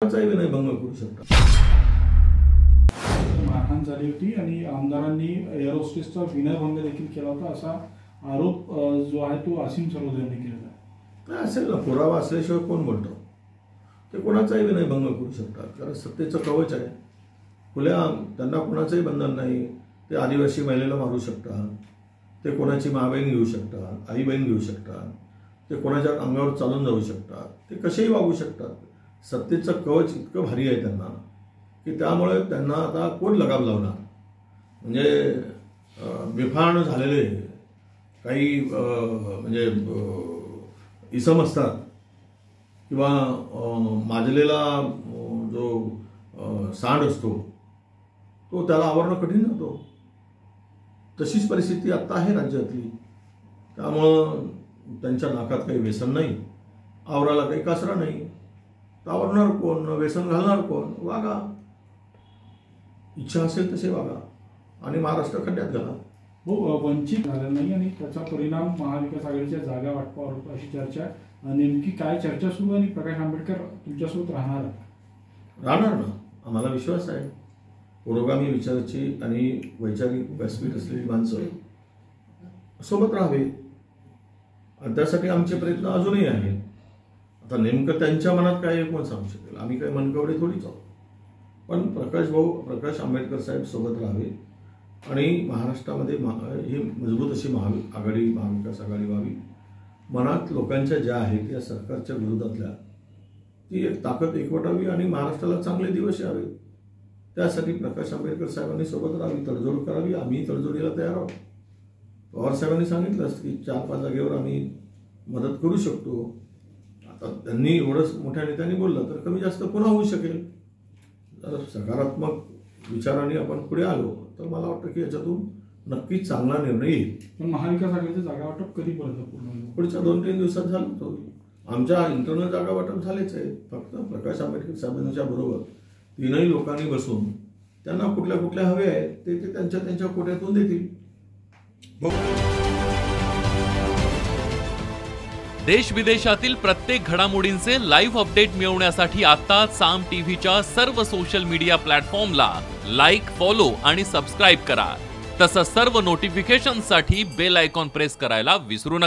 विनयभंग करू शकतात। मारहाण झाली होती आणि आमदारांनी एअर होस्टेसचा विनयभंग देखील केला होता असा आरोप जो आहे तो असीम सरोदे यांनी केला आहे। असेल ना, पुरावा असल्याशिवाय कोण बोलतो? ते कोणाचाही विनयभंग करू शकतात, कारण सत्तेचं कवच आहे। खुल्या त्यांना कोणाचंही बंधन नाही। ते आदिवासी महिलेला मारू शकतात, ते कोणाची माबहीण घेऊ शकतात, आई बहीण घेऊ शकतात, ते कोणाच्या अंगावर चालून जाऊ शकतात, ते कसेही वागू शकतात। सत्तेचं कवच इतकं भारी आहे त्यांना की त्यामुळे त्यांना आता कोण लगाम लावणार? म्हणजे बेफाण झालेले काही म्हणजे इसम असतात किंवा माजलेला जो सांड असतो तो त्याला आवरणं कठीण होतो। तशीच परिस्थिती आता आहे राज्यातली। त्यामुळं त्यांच्या नाकात काही व्यसन नाही, आवराला काही कासरा नाही, आवरणार कोण? व्यसन घालणार कोण? वागा, इच्छा असेल तसे वागा आणि महाराष्ट्र खड्ड्यात घाला। हो, वंचित झालं नाही आणि त्याचा परिणाम महाविकास आघाडीच्या जागा वाटपावर होतो अशी चर्चा। नेमकी काय चर्चा सुरू आणि प्रकाश आंबेडकर तुमच्यासोबत राहणार ना? आम्हाला विश्वास आहे। पुरोगामी विचाराची आणि वैचारिक व्यासपीठ असलेली माणसं सोबत राहावे आणि त्यासाठी आमचे प्रयत्न अजूनही आहेत। आता नेमकं त्यांच्या मनात काय कोण सांगू शकेल? आम्ही काही मनकवडे थोडीच आहोत। पण प्रकाश आंबेडकर साहेब सोबत राहावे आणि महाराष्ट्रामध्ये ही मजबूत अशी महाविकास आघाडी व्हावी। मनात लोकांच्या ज्या आहेत या सरकारच्या विरोधातल्या ती एक ताकद एकवटावी आणि महाराष्ट्राला चांगले दिवस यावे। त्यासाठी प्रकाश आंबेडकर साहेबांनी सोबत राहावी, तडजोड करावी। आम्ही तडजोडीला तयार आहोत। पवार साहेबांनी सांगितलं की 4-5 जागेवर आम्ही मदत करू शकतो। आता त्यांनी एवढंच मोठ्या नेत्यांनी बोललं तर कमी जास्त पुन्हा होऊ शकेल। जर सकारात्मक विचाराने आपण पुढे आलो तर मला वाटतं की याच्यातून नक्कीच चांगला निर्णय येईल। पण महाविकास आघाडीचं जागा वाटप कधीपर्यंत पूर्ण होईल? पुढच्या 2-3 दिवसात झालं होईल। आमच्या इंटरनल जागा वाटप झालेच आहे। फक्त प्रकाश आंबेडकर साहेबांच्या बरोबर 3ही लोकांनी बसून त्यांना कुठल्या कुठल्या हवे आहेत ते त्यांच्या कोट्यातून देतील। देश विदेशातील प्रत्येक घडामोडींचे लाईव्ह अपडेट मिळवण्यासाठी आता साम टीव्हीच्या सर्व सोशल मीडिया प्लॅटफॉर्मला लाईक, फॉलो आणि सबस्क्राईब करा। तसंच सर्व नोटिफिकेशनसाठी बेल आयकॉन प्रेस करायला विसरू नका।